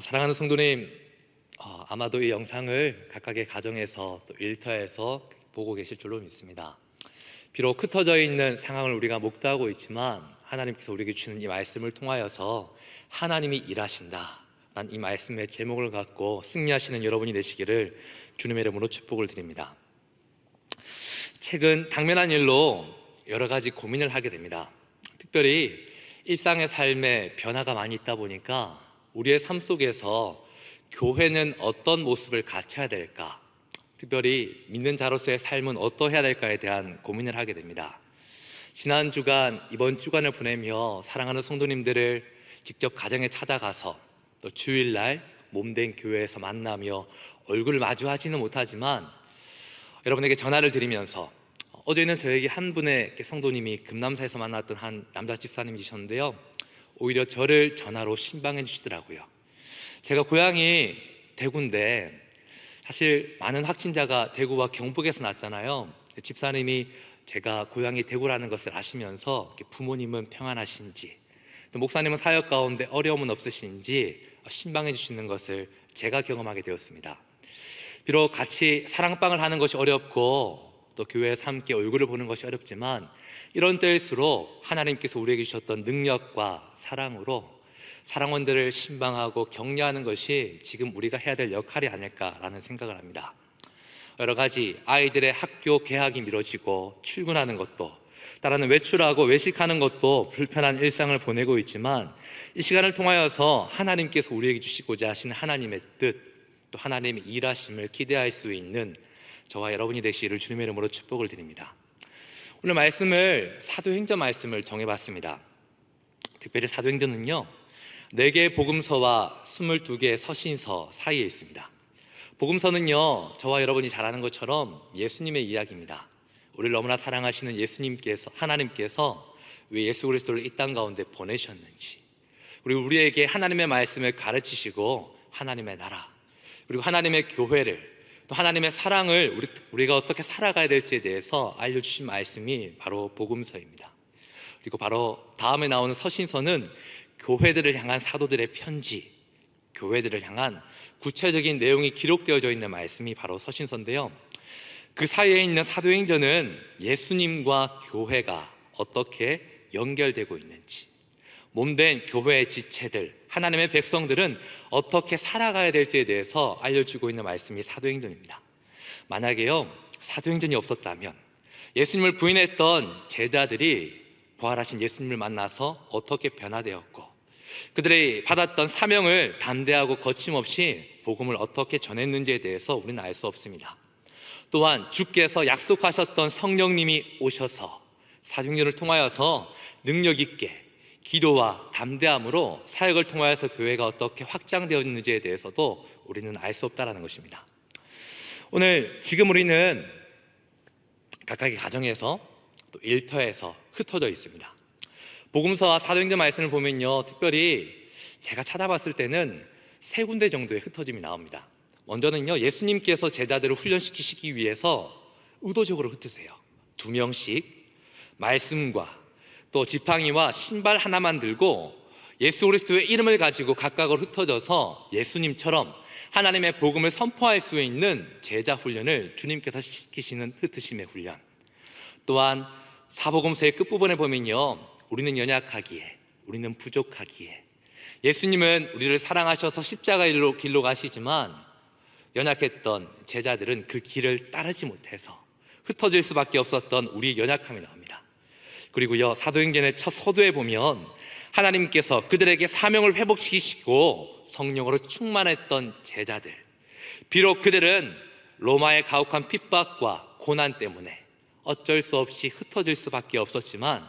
사랑하는 성도님, 아마도 이 영상을 각각의 가정에서 또 일터에서 보고 계실 줄로 믿습니다. 비록 흩어져 있는 상황을 우리가 목도하고 있지만 하나님께서 우리에게 주는 이 말씀을 통하여서 하나님이 일하신다 라는 이 말씀의 제목을 갖고 승리하시는 여러분이 되시기를 주님의 이름으로 축복을 드립니다. 최근 당면한 일로 여러 가지 고민을 하게 됩니다. 특별히 일상의 삶에 변화가 많이 있다 보니까 우리의 삶 속에서 교회는 어떤 모습을 갖춰야 될까, 특별히 믿는 자로서의 삶은 어떠해야 될까에 대한 고민을 하게 됩니다. 지난 주간, 이번 주간을 보내며 사랑하는 성도님들을 직접 가정에 찾아가서 또 주일날 몸된 교회에서 만나며 얼굴을 마주하지는 못하지만 여러분에게 전화를 드리면서, 어제는 저에게 한 분의 성도님이 금남사에서 만났던 한 남자 집사님이셨는데요, 오히려 저를 전화로 신방해 주시더라고요. 제가 고향이 대구인데 사실 많은 확진자가 대구와 경북에서 났잖아요. 집사님이 제가 고향이 대구라는 것을 아시면서 부모님은 평안하신지, 또 목사님은 사역 가운데 어려움은 없으신지 신방해 주시는 것을 제가 경험하게 되었습니다. 비록 같이 사랑방을 하는 것이 어렵고 또 교회에서 함께 얼굴을 보는 것이 어렵지만 이런 때일수록 하나님께서 우리에게 주셨던 능력과 사랑으로 사랑원들을 신방하고 격려하는 것이 지금 우리가 해야 될 역할이 아닐까라는 생각을 합니다. 여러 가지 아이들의 학교 개학이 미뤄지고 출근하는 것도, 따라는 외출하고 외식하는 것도 불편한 일상을 보내고 있지만 이 시간을 통하여서 하나님께서 우리에게 주시고자 하시는 하나님의 뜻, 또 하나님의 일하심을 기대할 수 있는 저와 여러분이 되시기를 주님의 이름으로 축복을 드립니다. 오늘 말씀을 사도행전 말씀을 정해봤습니다. 특별히 사도행전은요 4개의 복음서와 22개의 서신서 사이에 있습니다. 복음서는요 저와 여러분이 잘 아는 것처럼 예수님의 이야기입니다. 우리를 너무나 사랑하시는 예수님께서, 하나님께서 왜 예수 그리스도를 이 땅 가운데 보내셨는지, 그리고 우리에게 하나님의 말씀을 가르치시고 하나님의 나라, 그리고 하나님의 교회를, 또 하나님의 사랑을 우리가 어떻게 살아가야 될지에 대해서 알려주신 말씀이 바로 복음서입니다. 그리고 바로 다음에 나오는 서신서는 교회들을 향한 사도들의 편지, 교회들을 향한 구체적인 내용이 기록되어져 있는 말씀이 바로 서신서인데요, 그 사이에 있는 사도행전은 예수님과 교회가 어떻게 연결되고 있는지, 몸된 교회의 지체들, 하나님의 백성들은 어떻게 살아가야 될지에 대해서 알려주고 있는 말씀이 사도행전입니다. 만약에요 사도행전이 없었다면 예수님을 부인했던 제자들이 부활하신 예수님을 만나서 어떻게 변화되었고, 그들이 받았던 사명을 담대하고 거침없이 복음을 어떻게 전했는지에 대해서 우리는 알 수 없습니다. 또한 주께서 약속하셨던 성령님이 오셔서 사도행전을 통하여서 능력 있게 기도와 담대함으로 사역을 통하여서 교회가 어떻게 확장되었는지에 대해서도 우리는 알 수 없다는 것입니다. 오늘 지금 우리는 각각의 가정에서 또 일터에서 흩어져 있습니다. 복음서와 사도행전 말씀을 보면요 특별히 제가 찾아봤을 때는 3군데 정도의 흩어짐이 나옵니다. 먼저는요 예수님께서 제자들을 훈련시키시기 위해서 의도적으로 흩으세요. 2명씩 말씀과 또 지팡이와 신발 하나만 들고 예수 그리스도의 이름을 가지고 각각으로 흩어져서 예수님처럼 하나님의 복음을 선포할 수 있는 제자 훈련을 주님께서 시키시는 흩으심의 훈련. 또한 사복음서의 끝부분에 보면요 우리는 연약하기에, 우리는 부족하기에, 예수님은 우리를 사랑하셔서 십자가 길로 가시지만 연약했던 제자들은 그 길을 따르지 못해서 흩어질 수밖에 없었던 우리의 연약함이 나옵니다. 그리고요 사도행전의 첫 서두에 보면 하나님께서 그들에게 사명을 회복시키시고 성령으로 충만했던 제자들, 비록 그들은 로마의 가혹한 핍박과 고난 때문에 어쩔 수 없이 흩어질 수밖에 없었지만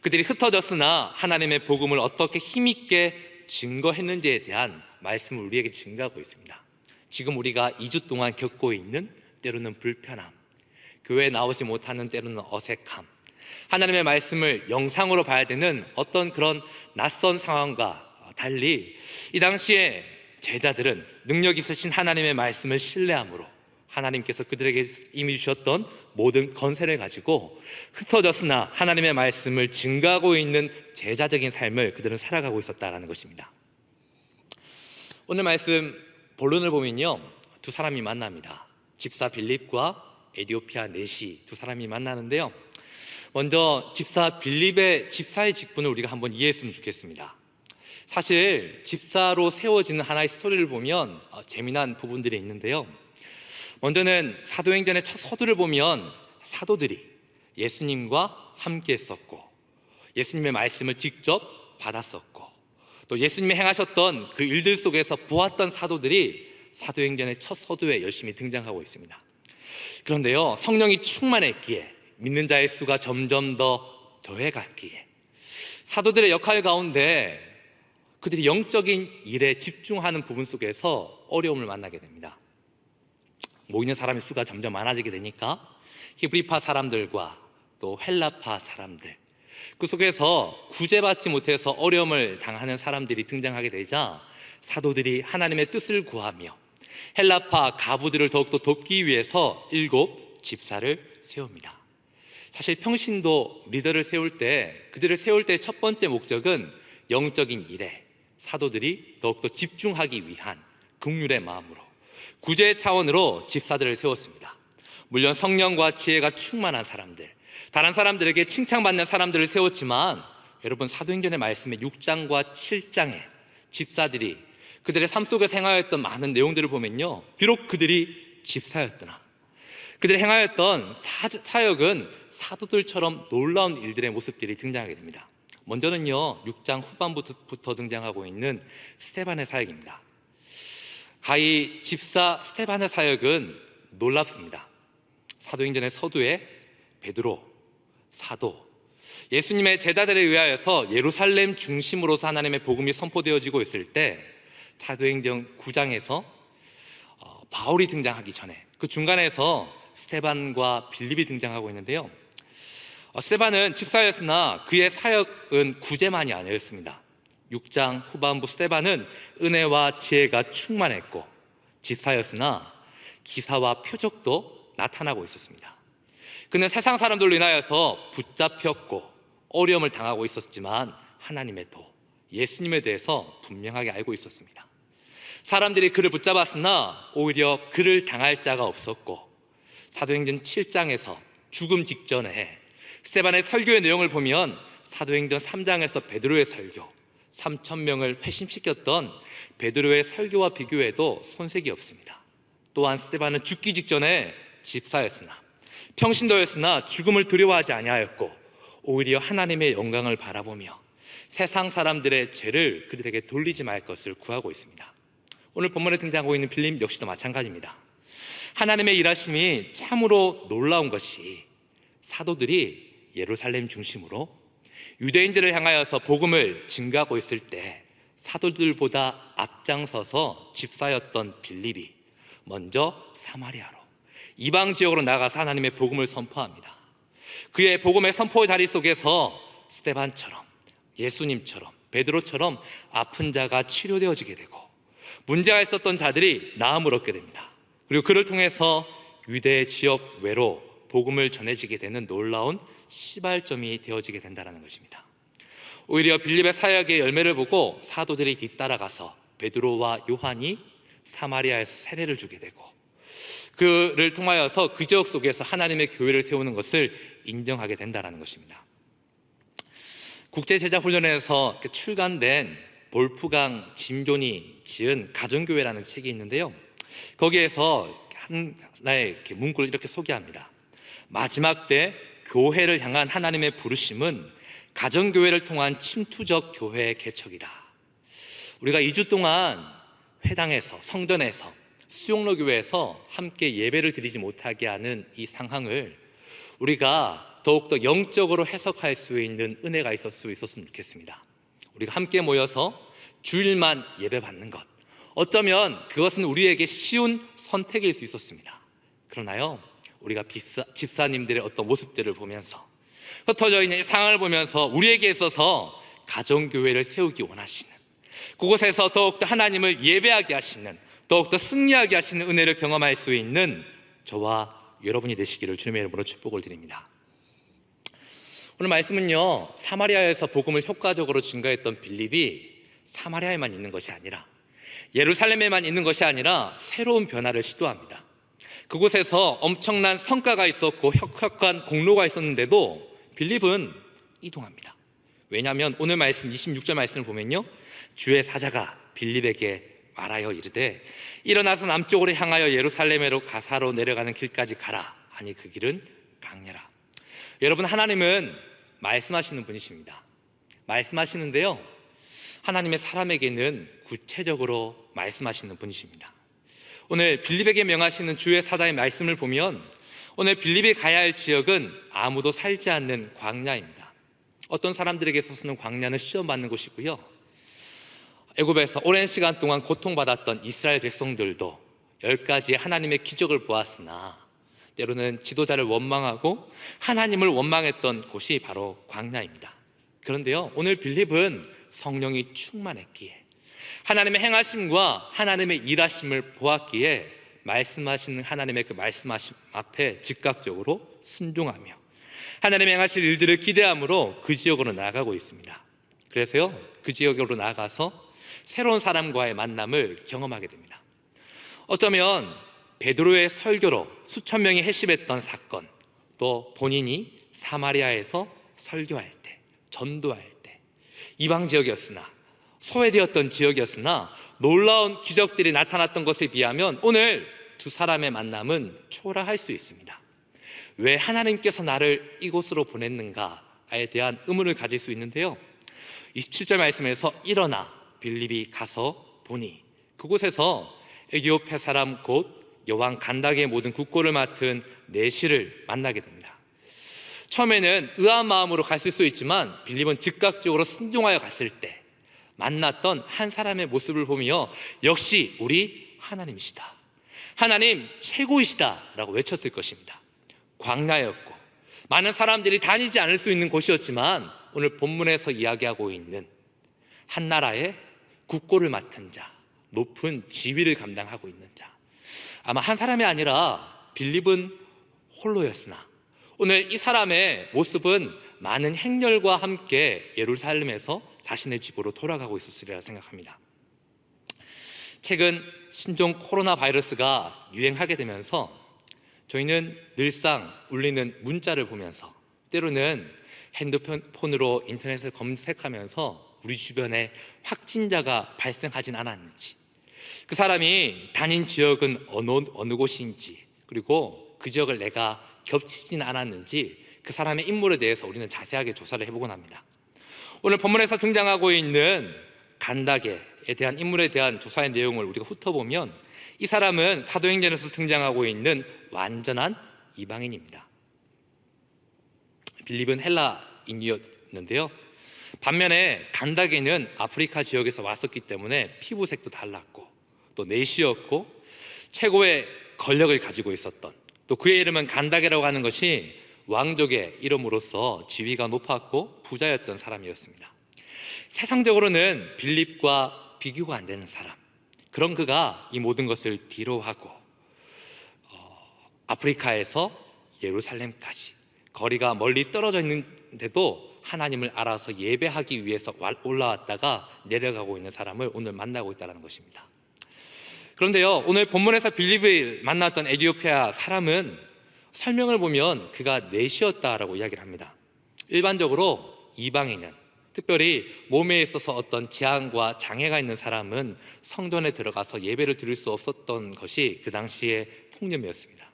그들이 흩어졌으나 하나님의 복음을 어떻게 힘있게 증거했는지에 대한 말씀을 우리에게 증거하고 있습니다. 지금 우리가 2주 동안 겪고 있는 때로는 불편함, 교회에 나오지 못하는 때로는 어색함, 하나님의 말씀을 영상으로 봐야 되는 어떤 그런 낯선 상황과 달리 이 당시에 제자들은 능력 있으신 하나님의 말씀을 신뢰함으로 하나님께서 그들에게 이미 주셨던 모든 건세를 가지고 흩어졌으나 하나님의 말씀을 증거하고 있는 제자적인 삶을 그들은 살아가고 있었다는 것입니다. 오늘 말씀 본론을 보면요, 두 사람이 만납니다. 집사 빌립과 에디오피아 내시 두 사람이 만나는데요, 먼저 집사 빌립의 집사의 직분을 우리가 한번 이해했으면 좋겠습니다. 사실 집사로 세워지는 하나의 스토리를 보면 재미난 부분들이 있는데요, 먼저는 사도행전의 첫 서두를 보면 사도들이 예수님과 함께 했었고, 예수님의 말씀을 직접 받았었고, 또 예수님이 행하셨던 그 일들 속에서 보았던 사도들이 사도행전의 첫 서두에 열심히 등장하고 있습니다. 그런데요, 성령이 충만했기에, 믿는 자의 수가 점점 더 더해갔기에 사도들의 역할 가운데 그들이 영적인 일에 집중하는 부분 속에서 어려움을 만나게 됩니다. 모이는 사람의 수가 점점 많아지게 되니까 히브리파 사람들과 또 헬라파 사람들, 그 속에서 구제받지 못해서 어려움을 당하는 사람들이 등장하게 되자 사도들이 하나님의 뜻을 구하며 헬라파 가부들을 더욱더 돕기 위해서 7 집사를 세웁니다. 사실 평신도 리더를 세울 때, 그들을 세울 때 첫 번째 목적은 영적인 일에 사도들이 더욱더 집중하기 위한 긍휼의 마음으로, 구제 차원으로 집사들을 세웠습니다. 물론 성령과 지혜가 충만한 사람들, 다른 사람들에게 칭찬받는 사람들을 세웠지만, 여러분 사도행전의 말씀의 6장과 7장에 집사들이 그들의 삶 속에 행하였던 많은 내용들을 보면요, 비록 그들이 집사였더나 그들이 행하였던 사역은 사도들처럼 놀라운 일들의 모습들이 등장하게 됩니다. 먼저는요, 6장 후반부터 등장하고 있는 스데반의 사역입니다. 가히 집사 스데반의 사역은 놀랍습니다. 사도행전의 서두에 베드로, 사도, 예수님의 제자들에 의하여서 예루살렘 중심으로서 하나님의 복음이 선포되어지고 있을 때 사도행전 9장에서 바울이 등장하기 전에 그 중간에서 스데반과 빌립이 등장하고 있는데요, 스데반은 집사였으나 그의 사역은 구제만이 아니었습니다. 6장 후반부 스데반은 은혜와 지혜가 충만했고 집사였으나 기사와 표적도 나타나고 있었습니다. 그는 세상 사람들로 인하여서 붙잡혔고 어려움을 당하고 있었지만 하나님의 도, 예수님에 대해서 분명하게 알고 있었습니다. 사람들이 그를 붙잡았으나 오히려 그를 당할 자가 없었고, 사도행전 7장에서 죽음 직전에 스데반의 설교의 내용을 보면 사도행전 3장에서 베드로의 설교, 3,000명을 회심시켰던 베드로의 설교와 비교해도 손색이 없습니다. 또한 스데반은 죽기 직전에 집사였으나, 평신도였으나 죽음을 두려워하지 아니하였고 오히려 하나님의 영광을 바라보며 세상 사람들의 죄를 그들에게 돌리지 말 것을 구하고 있습니다. 오늘 본문에 등장하고 있는 빌립 역시도 마찬가지입니다. 하나님의 일하심이 참으로 놀라운 것이, 사도들이 예루살렘 중심으로 유대인들을 향하여서 복음을 증거하고 있을 때 사도들보다 앞장서서 집사였던 빌립이 먼저 사마리아로, 이방 지역으로 나가서 하나님의 복음을 선포합니다. 그의 복음의 선포 자리 속에서 스데반처럼, 예수님처럼, 베드로처럼 아픈 자가 치료되어지게 되고 문제가 있었던 자들이 나음을 얻게 됩니다. 그리고 그를 통해서 유대 지역 외로 복음을 전해지게 되는 놀라운 시발점이 되어지게 된다는 것입니다. 오히려 빌립의 사역의 열매를 보고 사도들이 뒤따라가서 베드로와 요한이 사마리아에서 세례를 주게 되고, 그를 통하여서 그 지역 속에서 하나님의 교회를 세우는 것을 인정하게 된다는 것입니다. 국제제자훈련에서 출간된 볼프강 짐존이 지은 가정교회라는 책이 있는데요, 거기에서 하나의 이렇게 문구를 이렇게 소개합니다. 마지막 때 교회를 향한 하나님의 부르심은 가정교회를 통한 침투적 교회의 개척이다. 우리가 2주 동안 회당에서, 성전에서, 수용로 교회에서 함께 예배를 드리지 못하게 하는 이 상황을 우리가 더욱더 영적으로 해석할 수 있는 은혜가 있었으면 좋겠습니다. 우리가 함께 모여서 주일만 예배 받는 것, 어쩌면 그것은 우리에게 쉬운 선택일 수 있었습니다. 그러나요, 우리가 집사님들의 어떤 모습들을 보면서, 흩어져 있는 상황을 보면서 우리에게 있어서 가정교회를 세우기 원하시는, 그곳에서 더욱더 하나님을 예배하게 하시는, 더욱더 승리하게 하시는 은혜를 경험할 수 있는 저와 여러분이 되시기를 주님의 이름으로 축복을 드립니다. 오늘 말씀은요, 사마리아에서 복음을 효과적으로 증거했던 빌립이 사마리아에만 있는 것이 아니라 예루살렘에만 있는 것이 아니라 새로운 변화를 시도합니다. 그곳에서 엄청난 성과가 있었고 혁혁한 공로가 있었는데도 빌립은 이동합니다. 왜냐하면 오늘 말씀 26절 말씀을 보면요, 주의 사자가 빌립에게 말하여 이르되 일어나서 남쪽으로 향하여 예루살렘으로 가사로 내려가는 길까지 가라 하니 그 길은 강렬하. 여러분, 하나님은 말씀하시는 분이십니다. 말씀하시는데요, 하나님의 사람에게는 구체적으로 말씀하시는 분이십니다. 오늘 빌립에게 명하시는 주의 사자의 말씀을 보면 오늘 빌립이 가야 할 지역은 아무도 살지 않는 광야입니다. 어떤 사람들에게 있어서는 광야는 시험받는 곳이고요, 애굽에서 오랜 시간 동안 고통받았던 이스라엘 백성들도 10가지의 하나님의 기적을 보았으나 때로는 지도자를 원망하고 하나님을 원망했던 곳이 바로 광야입니다. 그런데요, 오늘 빌립은 성령이 충만했기에 하나님의 행하심과 하나님의 일하심을 보았기에 말씀하시는 하나님의 그 말씀하심 앞에 즉각적으로 순종하며 하나님의 행하실 일들을 기대함으로 그 지역으로 나아가고 있습니다. 그래서요, 그 지역으로 나아가서 새로운 사람과의 만남을 경험하게 됩니다. 어쩌면 베드로의 설교로 수천 명이 회심했던 사건, 또 본인이 사마리아에서 설교할 때, 전도할 때, 이방 지역이었으나 소외되었던 지역이었으나 놀라운 기적들이 나타났던 것에 비하면 오늘 두 사람의 만남은 초라할 수 있습니다. 왜 하나님께서 나를 이곳으로 보냈는가에 대한 의문을 가질 수 있는데요, 27절 말씀에서 일어나 빌립이 가서 보니 그곳에서 에디오피아 사람 곧 여왕 간다게의 모든 국고를 맡은 내시를 만나게 됩니다. 처음에는 의아한 마음으로 갔을 수 있지만 빌립은 즉각적으로 순종하여 갔을 때 만났던 한 사람의 모습을 보며 역시 우리 하나님이시다, 하나님 최고이시다 라고 외쳤을 것입니다. 광야였고 많은 사람들이 다니지 않을 수 있는 곳이었지만 오늘 본문에서 이야기하고 있는 한 나라의 국고를 맡은 자, 높은 지위를 감당하고 있는 자, 아마 한 사람이 아니라 빌립은 홀로였으나 오늘 이 사람의 모습은 많은 행렬과 함께 예루살렘에서 자신의 집으로 돌아가고 있었으리라 생각합니다. 최근 신종 코로나 바이러스가 유행하게 되면서 저희는 늘상 울리는 문자를 보면서 때로는 핸드폰으로 인터넷을 검색하면서 우리 주변에 확진자가 발생하진 않았는지, 그 사람이 다닌 지역은 어느 곳인지, 그리고 그 지역을 내가 겹치진 않았는지 그 사람의 인물에 대해서 우리는 자세하게 조사를 해보곤 합니다. 오늘 본문에서 등장하고 있는 간다게에 대한 인물에 대한 조사의 내용을 우리가 훑어보면 이 사람은 사도행전에서 등장하고 있는 완전한 이방인입니다. 빌립은 헬라인이었는데요, 반면에 간다게는 아프리카 지역에서 왔었기 때문에 피부색도 달랐고 또 내시였고 최고의 권력을 가지고 있었던, 또 그의 이름은 간다게라고 하는 것이 왕족의 이름으로서 지위가 높았고 부자였던 사람이었습니다. 세상적으로는 빌립과 비교가 안 되는 사람, 그런 그가 이 모든 것을 뒤로하고 아프리카에서 예루살렘까지 거리가 멀리 떨어져 있는데도 하나님을 알아서 예배하기 위해서 올라왔다가 내려가고 있는 사람을 오늘 만나고 있다는 것입니다. 그런데요, 오늘 본문에서 빌립을 만났던 에티오피아 사람은 설명을 보면 그가 내시였다라고 이야기를 합니다. 일반적으로 이방인은, 특별히 몸에 있어서 어떤 재앙과 장애가 있는 사람은 성전에 들어가서 예배를 드릴 수 없었던 것이 그 당시의 통념이었습니다.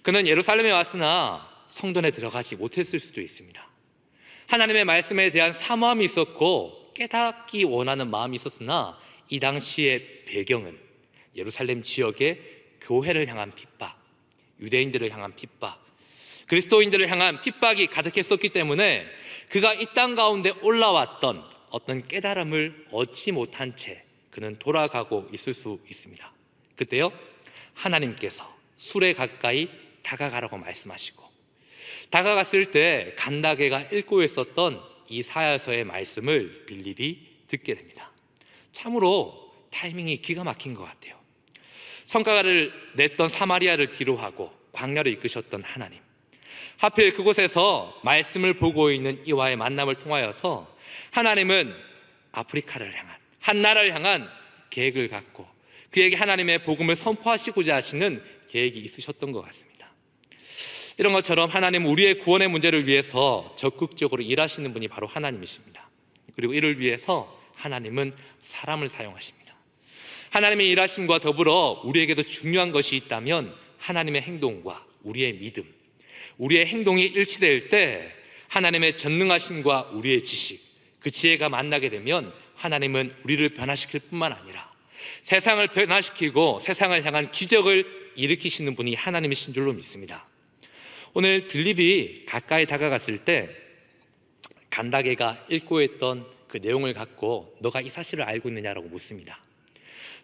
그는 예루살렘에 왔으나 성전에 들어가지 못했을 수도 있습니다. 하나님의 말씀에 대한 사모함이 있었고 깨닫기 원하는 마음이 있었으나 이 당시의 배경은 예루살렘 지역의 교회를 향한 핍박, 유대인들을 향한 핍박, 그리스도인들을 향한 핍박이 가득했었기 때문에 그가 이 땅 가운데 올라왔던 어떤 깨달음을 얻지 못한 채 그는 돌아가고 있을 수 있습니다. 그때요, 하나님께서 술에 가까이 다가가라고 말씀하시고 다가갔을 때 간다게가 읽고 있었던 이사야서의 말씀을 빌립이 듣게 됩니다. 참으로 타이밍이 기가 막힌 것 같아요. 성과를 냈던 사마리아를 뒤로하고 광야를 이끄셨던 하나님, 하필 그곳에서 말씀을 보고 있는 이와의 만남을 통하여서 하나님은 아프리카를 향한, 한 나라를 향한 계획을 갖고 그에게 하나님의 복음을 선포하시고자 하시는 계획이 있으셨던 것 같습니다. 이런 것처럼 하나님은 우리의 구원의 문제를 위해서 적극적으로 일하시는 분이 바로 하나님이십니다. 그리고 이를 위해서 하나님은 사람을 사용하십니다. 하나님의 일하심과 더불어 우리에게도 중요한 것이 있다면 하나님의 행동과 우리의 믿음, 우리의 행동이 일치될 때 하나님의 전능하심과 우리의 지식, 그 지혜가 만나게 되면 하나님은 우리를 변화시킬 뿐만 아니라 세상을 변화시키고 세상을 향한 기적을 일으키시는 분이 하나님이신 줄로 믿습니다. 오늘 빌립이 가까이 다가갔을 때 간다게가 읽고 있던 그 내용을 갖고 너가 이 사실을 알고 있느냐라고 묻습니다.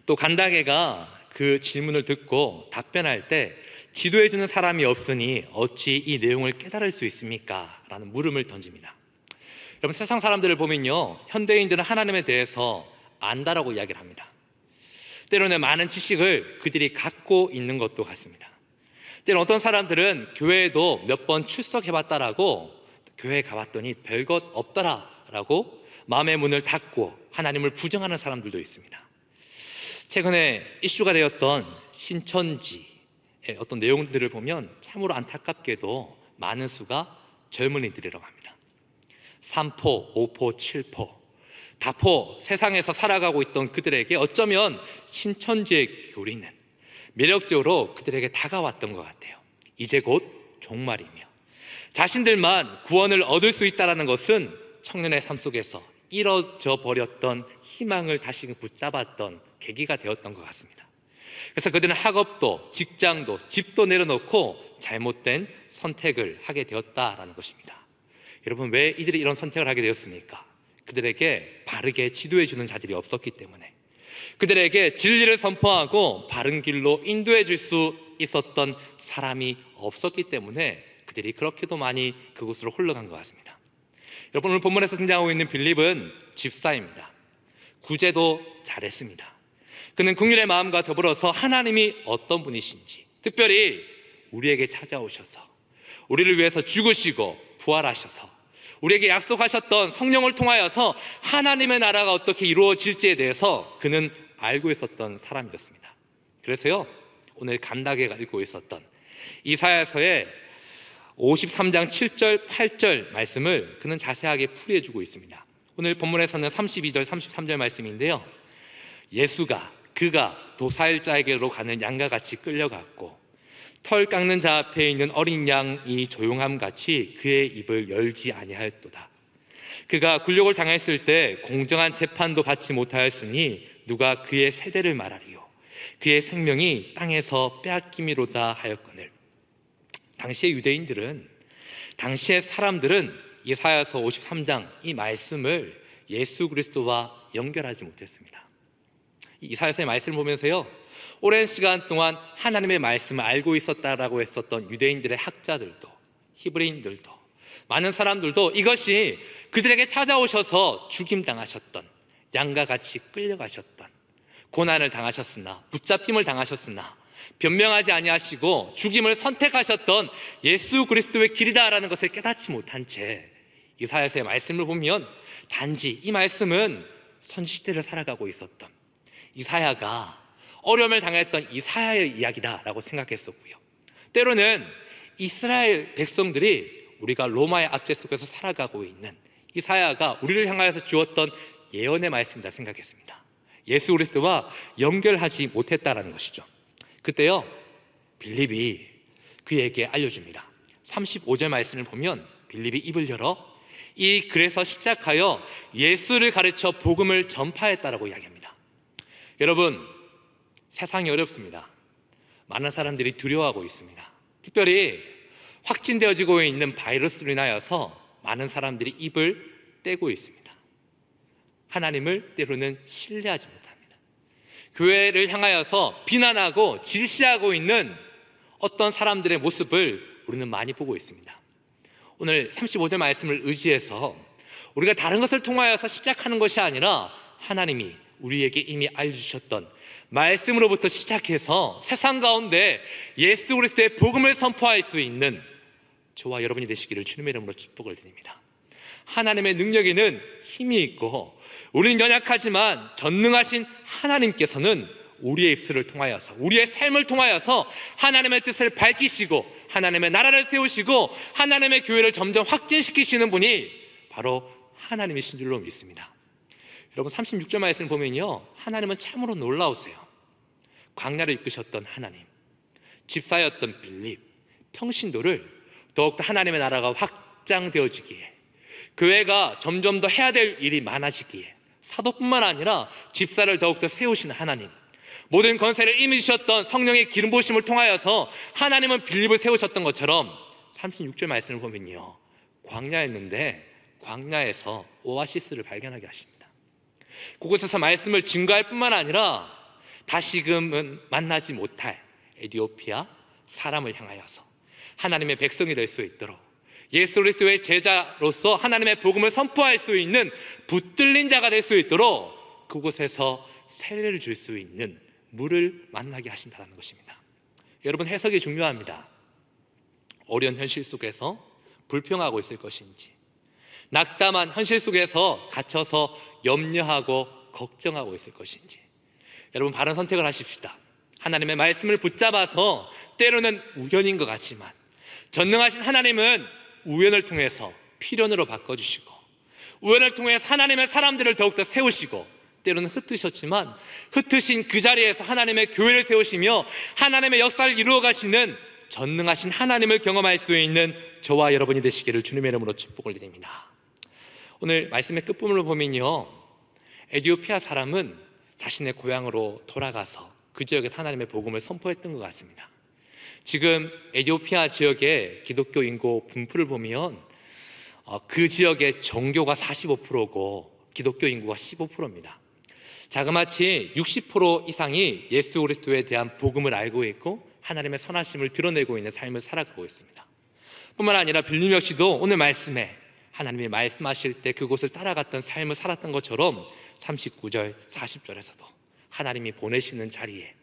또 간다게가 그 질문을 듣고 답변할 때 지도해주는 사람이 없으니 어찌 이 내용을 깨달을 수 있습니까? 라는 물음을 던집니다. 여러분, 세상 사람들을 보면요, 현대인들은 하나님에 대해서 안다라고 이야기를 합니다. 때로는 많은 지식을 그들이 갖고 있는 것도 같습니다. 때로는 어떤 사람들은 교회에도 몇 번 출석해봤다라고 교회에 가봤더니 별것 없더라라고 마음의 문을 닫고 하나님을 부정하는 사람들도 있습니다. 최근에 이슈가 되었던 신천지의 어떤 내용들을 보면 참으로 안타깝게도 많은 수가 젊은이들이라고 합니다. 3포, 5포, 7포, 다포 세상에서 살아가고 있던 그들에게 어쩌면 신천지의 교리는 매력적으로 그들에게 다가왔던 것 같아요. 이제 곧 종말이며 자신들만 구원을 얻을 수 있다는 것은 청년의 삶 속에서 잃어져 버렸던 희망을 다시 붙잡았던 계기가 되었던 것 같습니다. 그래서 그들은 학업도 직장도 집도 내려놓고 잘못된 선택을 하게 되었다라는 것입니다. 여러분, 왜 이들이 이런 선택을 하게 되었습니까? 그들에게 바르게 지도해 주는 자들이 없었기 때문에, 그들에게 진리를 선포하고 바른 길로 인도해 줄 수 있었던 사람이 없었기 때문에 그들이 그렇게도 많이 그곳으로 흘러간 것 같습니다. 여러분, 오늘 본문에서 등장하고 있는 빌립은 집사입니다. 구제도 잘했습니다. 그는 긍휼의 마음과 더불어서 하나님이 어떤 분이신지, 특별히 우리에게 찾아오셔서 우리를 위해서 죽으시고 부활하셔서 우리에게 약속하셨던 성령을 통하여서 하나님의 나라가 어떻게 이루어질지에 대해서 그는 알고 있었던 사람이었습니다. 그래서요, 오늘 간다게가 읽고 있었던 이사야서의 53장 7절 8절 말씀을 그는 자세하게 풀이해주고 있습니다. 오늘 본문에서는 32절 33절 말씀인데요, 그가 도살자에게로 가는 양과 같이 끌려갔고 털 깎는 자 앞에 있는 어린 양이 조용함같이 그의 입을 열지 아니하였도다. 그가 굴욕을 당했을 때 공정한 재판도 받지 못하였으니 누가 그의 세대를 말하리요. 그의 생명이 땅에서 빼앗김이로다 하였거늘. 당시의 유대인들은, 당시의 사람들은 이사야서 53장 이 말씀을 예수 그리스도와 연결하지 못했습니다. 이사야서의 말씀을 보면서요, 오랜 시간 동안 하나님의 말씀을 알고 있었다라고 했었던 유대인들의 학자들도, 히브리인들도, 많은 사람들도 이것이 그들에게 찾아오셔서 죽임당하셨던, 양과 같이 끌려가셨던, 고난을 당하셨으나, 붙잡힘을 당하셨으나 변명하지 아니하시고 죽임을 선택하셨던 예수 그리스도의 길이다라는 것을 깨닫지 못한 채 이사야서의 말씀을 보면 단지 이 말씀은 선시대를 살아가고 있었던 이사야가 어려움을 당했던 이사야의 이야기다라고 생각했었고요, 때로는 이스라엘 백성들이 우리가 로마의 압제 속에서 살아가고 있는 이사야가 우리를 향하여서 주었던 예언의 말씀이다 생각했습니다. 예수 그리스도와 연결하지 못했다라는 것이죠. 그때요, 빌립이 그에게 알려줍니다. 35절 말씀을 보면 빌립이 입을 열어 이 글에서 시작하여 예수를 가르쳐 복음을 전파했다라고 이야기합니다. 여러분, 세상이 어렵습니다. 많은 사람들이 두려워하고 있습니다. 특별히 확진되어지고 있는 바이러스로 인하여서 많은 사람들이 입을 떼고 있습니다. 하나님을 때로는 신뢰하지 못합니다. 교회를 향하여서 비난하고 질시하고 있는 어떤 사람들의 모습을 우리는 많이 보고 있습니다. 오늘 35절 말씀을 의지해서 우리가 다른 것을 통하여서 시작하는 것이 아니라 하나님이 우리에게 이미 알려주셨던 말씀으로부터 시작해서 세상 가운데 예수 그리스도의 복음을 선포할 수 있는 저와 여러분이 되시기를 주님의 이름으로 축복을 드립니다. 하나님의 능력에는 힘이 있고 우리는 연약하지만 전능하신 하나님께서는 우리의 입술을 통하여서, 우리의 삶을 통하여서 하나님의 뜻을 밝히시고 하나님의 나라를 세우시고 하나님의 교회를 점점 확진시키시는 분이 바로 하나님이신 줄로 믿습니다. 여러분 36절 말씀을 보면요, 하나님은 참으로 놀라우세요. 광야를 이끄셨던 하나님, 집사였던 빌립, 평신도를 더욱더 하나님의 나라가 확장되어지기에, 교회가 점점 더 해야 될 일이 많아지기에, 사도뿐만 아니라 집사를 더욱더 세우시는 하나님, 모든 권세를 이미 주셨던 성령의 기름 부으심을 통하여서 하나님은 빌립을 세우셨던 것처럼 36절 말씀을 보면요, 광야였는데 광야에서 오아시스를 발견하게 하십니다. 그곳에서 말씀을 증거할 뿐만 아니라 다시금은 만나지 못할 에티오피아 사람을 향하여서 하나님의 백성이 될 수 있도록, 예수 그리스도의 제자로서 하나님의 복음을 선포할 수 있는 붙들린 자가 될 수 있도록 그곳에서 세례를 줄 수 있는 물을 만나게 하신다는 것입니다. 여러분, 해석이 중요합니다. 어려운 현실 속에서 불평하고 있을 것인지, 낙담한 현실 속에서 갇혀서 염려하고 걱정하고 있을 것인지, 여러분 바른 선택을 하십시다. 하나님의 말씀을 붙잡아서, 때로는 우연인 것 같지만 전능하신 하나님은 우연을 통해서 필연으로 바꿔주시고, 우연을 통해서 하나님의 사람들을 더욱더 세우시고, 때로는 흩으셨지만 흩으신 그 자리에서 하나님의 교회를 세우시며 하나님의 역사를 이루어 가시는 전능하신 하나님을 경험할 수 있는 저와 여러분이 되시기를 주님의 이름으로 축복을 드립니다. 오늘 말씀의 끝부분을 보면요, 에티오피아 사람은 자신의 고향으로 돌아가서 그 지역에서 하나님의 복음을 선포했던 것 같습니다. 지금 에티오피아 지역의 기독교 인구 분포를 보면 그 지역의 종교가 45%고 기독교 인구가 15%입니다. 자그마치 60% 이상이 예수 그리스도에 대한 복음을 알고 있고 하나님의 선하심을 드러내고 있는 삶을 살아가고 있습니다. 뿐만 아니라 빌립 역시도 오늘 말씀에 하나님이 말씀하실 때 그곳을 따라갔던 삶을 살았던 것처럼 39절, 40절에서도 하나님이 보내시는 자리에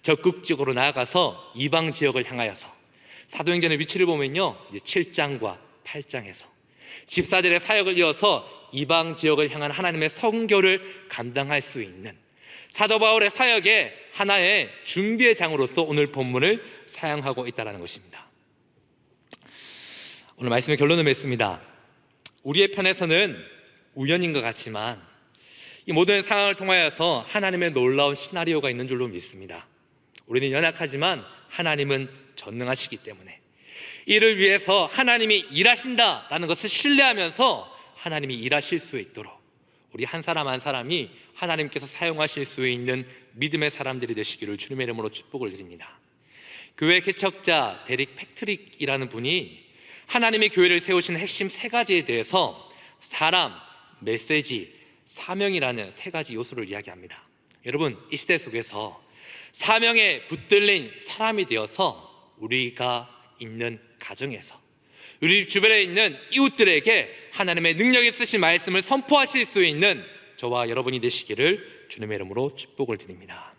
적극적으로 나아가서 이방 지역을 향하여서, 사도행전의 위치를 보면요, 이제 7장과 8장에서 집사들의 사역을 이어서 이방 지역을 향한 하나님의 선교를 감당할 수 있는 사도 바울의 사역의 하나의 준비의 장으로서 오늘 본문을 사용하고 있다는 것입니다. 오늘 말씀의 결론을 맺습니다. 우리의 편에서는 우연인 것 같지만 이 모든 상황을 통하여서 하나님의 놀라운 시나리오가 있는 줄로 믿습니다. 우리는 연약하지만 하나님은 전능하시기 때문에 이를 위해서 하나님이 일하신다라는 것을 신뢰하면서 하나님이 일하실 수 있도록 우리 한 사람 한 사람이 하나님께서 사용하실 수 있는 믿음의 사람들이 되시기를 주님의 이름으로 축복을 드립니다. 교회 개척자 데릭 패트릭이라는 분이 하나님의 교회를 세우시는 핵심 3가지에 대해서 사람, 메시지, 사명이라는 3가지 요소를 이야기합니다. 여러분, 이 시대 속에서 사명에 붙들린 사람이 되어서 우리가 있는 가정에서, 우리 주변에 있는 이웃들에게 하나님의 능력이 쓰신 말씀을 선포하실 수 있는 저와 여러분이 되시기를 주님의 이름으로 축복을 드립니다.